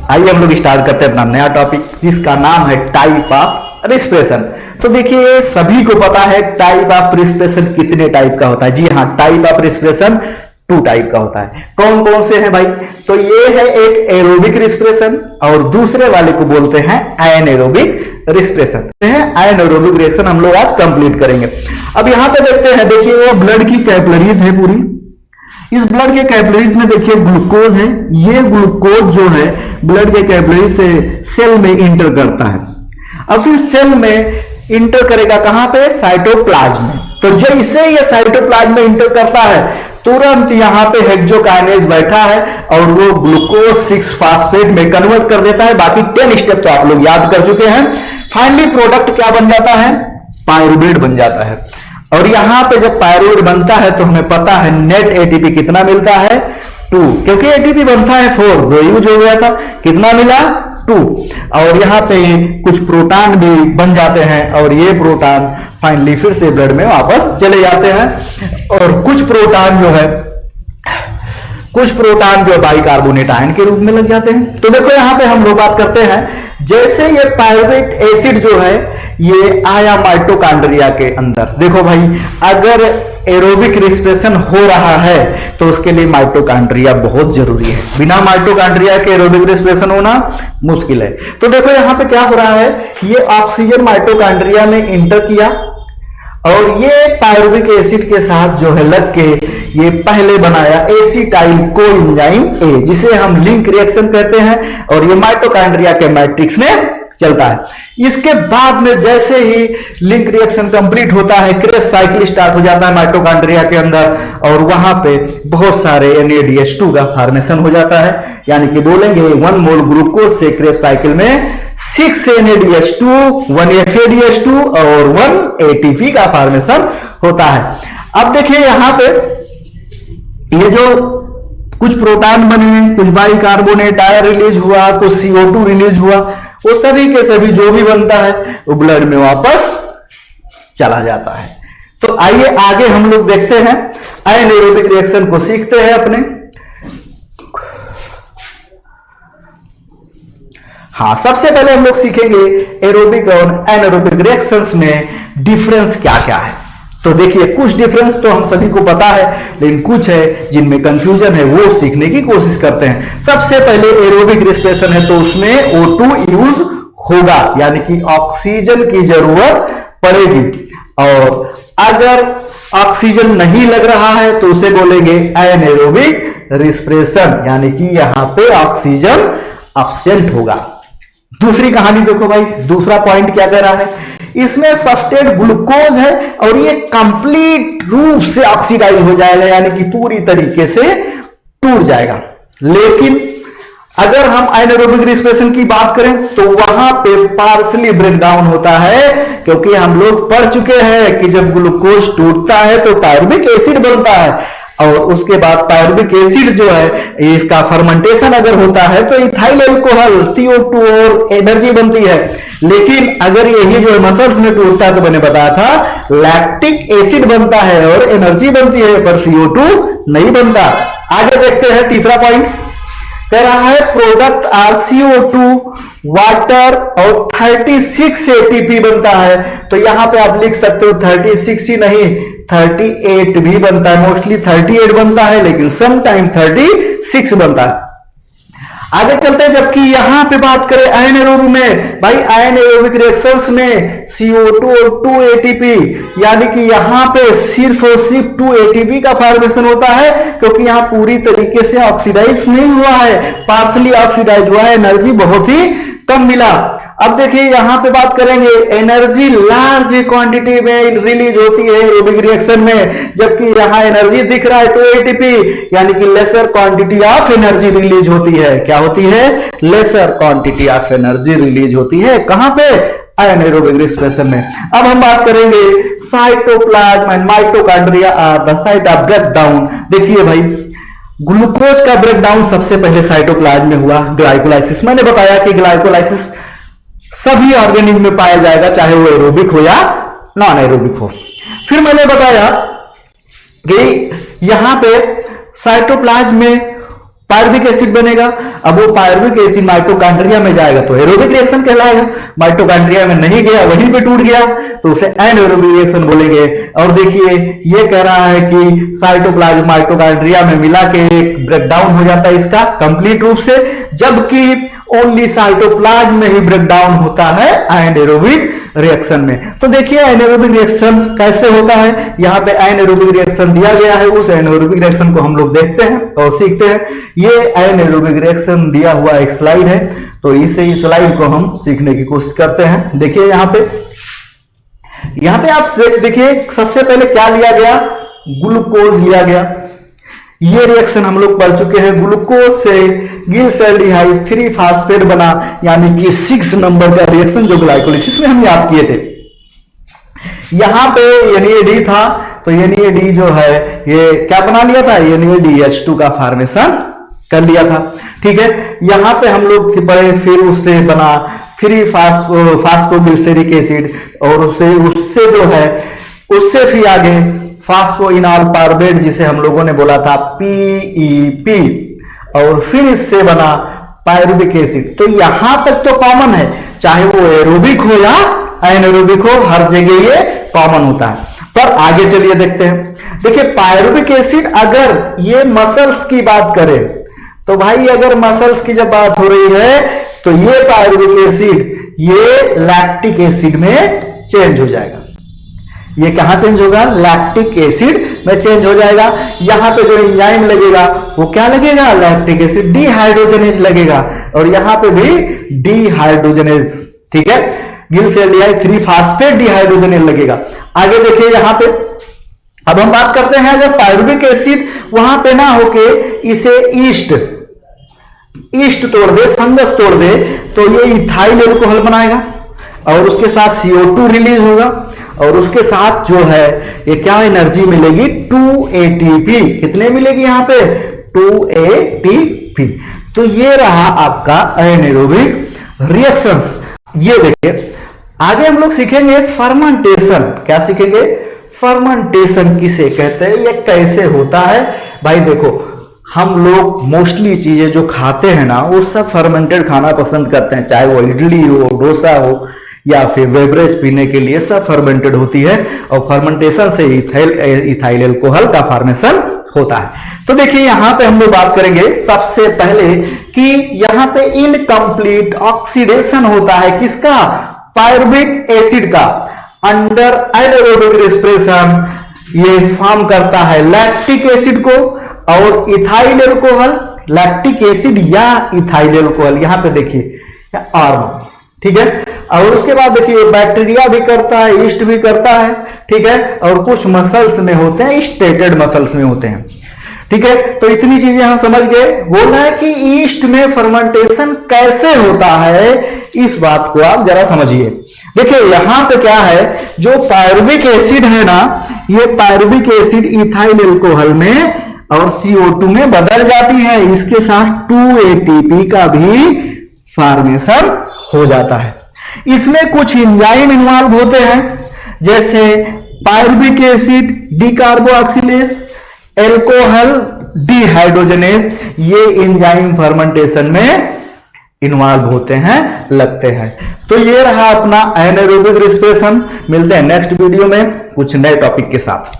आइए हम लोग स्टार्ट करते हैं अपना नया टॉपिक जिसका नाम है टाइप ऑफ रिस्पिरेशन। तो देखिए सभी को पता है टाइप ऑफ रिस्पिरेशन कितने टाइप का होता है। जी हाँ, टाइप ऑफ रिस्पिरेशन 2 टाइप का होता है। कौन कौन से हैं भाई? तो ये है एक एरोबिक रिस्पिरेशन और दूसरे वाले को बोलते हैं एनाएरोबिक रिस्पिरेशन। एनाएरोबिक रिस्पिरेशन हम लोग आज कंप्लीट करेंगे। अब यहां पे देखते हैं, देखिए वो ब्लड की कैपिलरीज है पूरी। इस ब्लड के कैपिलरीज में देखिए ग्लूकोज है। ये ग्लूकोज जो है ब्लड के कैपिलरीज से सेल में इंटर करता है। अब फिर सेल में इंटर करेगा कहां पे? साइटोप्लाज्म में। तो जैसे ये साइटोप्लाज्म में इंटर करता है तुरंत यहां पे हेक्सोकाइनेज बैठा है और वो ग्लूकोज 6 फास्फेट में कन्वर्ट कर देता है। बाकी 10 स्टेप तो आप लोग याद कर चुके हैं। फाइनली प्रोडक्ट क्या बन जाता है? पायरुवेट बन जाता है। और यहां पे जब पायरुवेट बनता है तो हमें पता है नेट एटीपी कितना मिलता है? 2, क्योंकि एटीपी बनता है 4, वो यूज हो गया था। कितना मिला? 2। और यहां पे कुछ प्रोटॉन भी बन जाते हैं और ये प्रोटॉन फाइनली फिर से ब्लड में वापस चले जाते हैं। और कुछ प्रोटॉन जो बाइकार्बोनेट आयन के रूप में लग जाते हैं। तो देखो यहां पे हम लोग बात करते हैं, जैसे ये पायरुवेट एसिड जो है ये आया माइटोकॉन्ड्रिया के अंदर। देखो भाई, अगर एरोबिक रिस्पिरेशन हो रहा है तो उसके लिए माइटोकॉन्ड्रिया बहुत जरूरी है। बिना माइटोकॉन्ड्रिया के एरोबिक रिस्पिरेशन होना मुश्किल है। तो देखो यहां पे क्या हो रहा है, ये ऑक्सीजन माइटोकॉन्ड्रिया में इंटर किया और ये पायरुविक एसिड के साथ जो है लग के ये पहले बनाया एसिटाइल कोएंजाइम ए, जिसे हम लिंक रिएक्शन कहते हैं। और ये माइटोकॉन्ड्रिया के मैट्रिक्स में चलता है। इसके बाद में जैसे ही लिंक रिएक्शन कंप्लीट होता है क्रेब्स साइकिल स्टार्ट हो जाता है माइटोकॉन्ड्रिया के अंदर और वहां पे बहुत सारे NADH2 का फॉर्मेशन हो जाता है। यानी कि बोलेंगे 1 मोल ग्लूकोज से क्रेब्स साइकिल में 6 NADH2, 1 FADH2 और 1 ATP का फॉर्मेशन होता है। अब देखिए यहां पे ये जो कुछ प्रोटॉन बने, कुछ बाइकार्बोनेट आयन रिलीज हुआ, कुछ CO2 रिलीज हुआ, वो सभी के सभी जो भी बनता है वो ब्लड में वापस चला जाता है। तो आइए आगे हम लोग देखते हैं, एनाएरोबिक रिएक्शन को सीखते हैं अपने। हाँ, सबसे पहले हम लोग सीखेंगे एरोबिक और एनाएरोबिक रिएक्शंस में डिफरेंस क्या क्या है। तो देखिए कुछ डिफरेंस तो हम सभी को पता है, लेकिन कुछ है जिनमें कंफ्यूजन है, वो सीखने की कोशिश करते हैं। सबसे पहले एरोबिक रिस्पिरेशन है तो उसमें O2 यूज होगा, यानी कि ऑक्सीजन की जरूरत पड़ेगी। और अगर ऑक्सीजन नहीं लग रहा है तो उसे बोलेंगे एनाएरोबिक रिस्पिरेशन, यानी कि यहां पे ऑक्सीजन एब्सेंट होगा। दूसरी कहानी देखो भाई, दूसरा पॉइंट क्या कह रहा है, इसमें सब्सट्रेट ग्लूकोज है और ये कंप्लीट रूप से ऑक्सीडाइज हो जाएगा, यानी कि पूरी तरीके से टूट जाएगा। लेकिन अगर हम एनाएरोबिक रिस्पिरेशन की बात करें तो वहां पे पार्शली ब्रेक डाउन होता है, क्योंकि हम लोग पढ़ चुके हैं कि जब ग्लूकोज टूटता है तो पायरुविक एसिड बनता है और उसके बाद पायरुविक एसिड जो है इसका फर्मेंटेशन अगर होता है तो इथाइल अल्कोहल CO2 और एनर्जी बनती है। लेकिन अगर यही जो मसल्स में टूटता है तो मैंने बताया था लैक्टिक एसिड बनता है और एनर्जी बनती है, पर CO2 नहीं बनता। आगे देखते हैं तीसरा पॉइंट कह रहा है प्रोडक्ट आर CO2, वाटर और 36 ATP बनता है। तो यहां पे आप लिख सकते हो 36 ही नहीं 38 भी बनता है। मोस्टली 38 बनता है लेकिन सम टाइम 36 बनता है। आगे चलते हैं, जबकि यहां पे बात करें एनाएरोबिक में, भाई एनाएरोबिक रिएक्शंस में CO2 और 2 ATP, यानी कि यहां पे सिर्फ और सिर्फ 2 ATP का फॉर्मेशन होता है, क्योंकि यहां पूरी तरीके से ऑक्सीडाइज नहीं हुआ है, पार्शली ऑक्सीडाइज हुआ है, एनर्जी बहुत ही कम मिला। अब देखिए यहां पे बात करेंगे, एनर्जी लार्ज क्वांटिटी में रिलीज होती है एरोबिक रिएक्शन में, जबकि यहां एनर्जी दिख रहा है 2 ATP, यानी कि lesser quantity of energy release होती है। क्या होती है? Lesser quantity of energy release होती है। कहां पे? एनाएरोबिक रिस्पिरेशन में। अब हम बात करेंगे cytoplasm and mitochondria are the site of breakdown. देखिए भाई, ग्लूकोज का ब्रेकडाउन सबसे पहले साइटोप्लाज्म में हुआ, ग्लाइकोलाइसिस। मैंने बताया कि ग्लाइकोलाइसिस सभी ऑर्गेनिज्म में पाया जाएगा, चाहे वो एरोबिक हो या नॉन एरोबिक हो। फिर मैंने बताया कि यहां पे साइटोप्लाज्म में पायरुविक एसिड बनेगा। अब वो पायरुविक एसिड माइटोकॉन्ड्रिया में जाएगा तो एरोबिक रिएक्शन कहलाएगा। माइटोकॉन्ड्रिया में नहीं गया, वहीं पे टूट गया, तो उसे एनाएरोबिक रिएक्शन बोलेंगे। और देखिए ये कह रहा है कि साइटोप्लाज्म माइटोकॉन्ड्रिया में मिला के एक ब्रेकडाउन हो जाता है इसका कंप्लीट रूप से, जबकि ओनली साइटोप्लाज्म में ही ब्रेकडाउन होता है एनाएरोबिक रिएक्शन में। तो देखिए एनाएरोबिक रिएक्शन कैसे होता है, यहाँ पे एनाएरोबिक रिएक्शन दिया गया है। उस एनाएरोबिक रिएक्शन को हम लोग देखते हैं और सीखते हैं। ये एनाएरोबिक रिएक्शन दिया हुआ एक स्लाइड है, तो इस स्लाइड को हम सीखने की कोशिश करते हैं। देखिए यहाँ पे आप देखिए सबसे पहले क्या लिया गया, ग्लूकोज लिया गया। ये रिएक्शन हम लोग पढ़ चुके हैं। ग्लूकोज से गिल्सैल्डिहाइड 3 फास्फेट बना, यानी कि 6 नंबर का रिएक्शन जो ग्लाइकोलिसिस में हम याद किए थे। यहां पे NAD था, तो NAD जो है ये क्या बना लिया था, NADH2 का फॉर्मेशन कर लिया था। ठीक है, यहां पे हम लोग पढ़े, फिर उससे बना 3 फास्फोगिल्सरिक एसिड, और उससे जो है उससे फिर आगे फास्फोइनॉल पार्बेट जिसे हम लोगों ने बोला था PEP, और फिर इससे बना पायरुविक एसिड। तो यहां तक तो कॉमन है, चाहे वो एरोबिक हो या एनाएरोबिक हो, हर जगह ये कॉमन होता है। पर आगे चलिए देखते हैं। देखिए पायरुविक एसिड, अगर ये मसल्स की बात करें तो भाई अगर मसल्स की जब बात हो रही है तो ये पायरुविक एसिड ये लैक्टिक एसिड में चेंज हो जाएगा। ये कहां चेंज होगा, लैक्टिक एसिड में चेंज हो जाएगा। यहां पे जो एंजाइम लगेगा वो क्या लगेगा, लैक्टिक एसिड डिहाइड्रोजनेज लगेगा, और यहां पे भी डिहाइड्रोजनेज। ठीक है, गिल्सैल्डिहाइड 3 फास्फेट डिहाइड्रोजनेज लगेगा। आगे देखिए यहां पे अब हम बात करते हैं, जब पायरुविक एसिड वहां पे ना होके इसे ईस्ट तोड़ दे, फंगस तोड़ दे, तो ये इथाइल एल्कोहल बनाएगा, और उसके साथ CO2 रिलीज होगा, और उसके साथ जो है ये क्या एनर्जी मिलेगी, 2 ATP। कितने मिलेगी यहां पे, 2 ATP। तो ये रहा आपका एनाएरोबिक रिएक्शंस। ये देखिए आगे हम लोग सीखेंगे फर्मेंटेशन। क्या सीखेंगे, फर्मेंटेशन किसे कहते हैं, ये कैसे होता है। भाई देखो हम लोग मोस्टली चीजें जो खाते हैं ना वो सब फर्मेंटेड खाना पसंद करते हैं, चाहे वो इडली हो, डोसा हो, या फिर बेवरेज पीने के लिए सब फर्मेंटेड होती है, और फर्मेंटेशन से इथाइल एल्कोहल का फॉर्मेशन होता है। तो देखिए यहां पे हम लोग बात करेंगे सबसे पहले कि यहां पे इनकम्प्लीट ऑक्सीडेशन होता है किसका, पायरुविक एसिड का। अंडर एनाएरोबिक रेस्पिरेशन ये फॉर्म करता है लैक्टिक एसिड को और इथाइल एल्कोहल, लैक्टिक एसिड या इथाइल एल्कोहल, यहां पे देखिए आर्म। ठीक है, और उसके बाद देखिए बैक्टीरिया भी करता है, ईस्ट भी करता है। ठीक है, और कुछ मसल्स में होते हैं, स्टेटेड मसल्स में होते हैं। ठीक है, तो इतनी चीजें हम समझ गए। बोल रहा है कि ईस्ट में फर्मेंटेशन कैसे होता है, इस बात को आप जरा समझिए। देखिए यहां पे क्या है, जो पायरुविक एसिड है ना, ये पायरुविक एसिड इथाइल एल्कोहल में और CO2 में बदल जाती है, इसके साथ 2 ATP का भी फॉर्मेशन हो जाता है। इसमें कुछ एंजाइम इन्वॉल्व होते हैं, जैसे पायरुविक एसिड डिकार्बोक्सिलेज, एल्कोहल डिहाइड्रोजनेज, ये एंजाइम फर्मेंटेशन में इन्वॉल्व होते हैं, लगते हैं। तो ये रहा अपना एनाएरोबिक रेस्पिरेशन। मिलते हैं नेक्स्ट वीडियो में कुछ नए टॉपिक के साथ।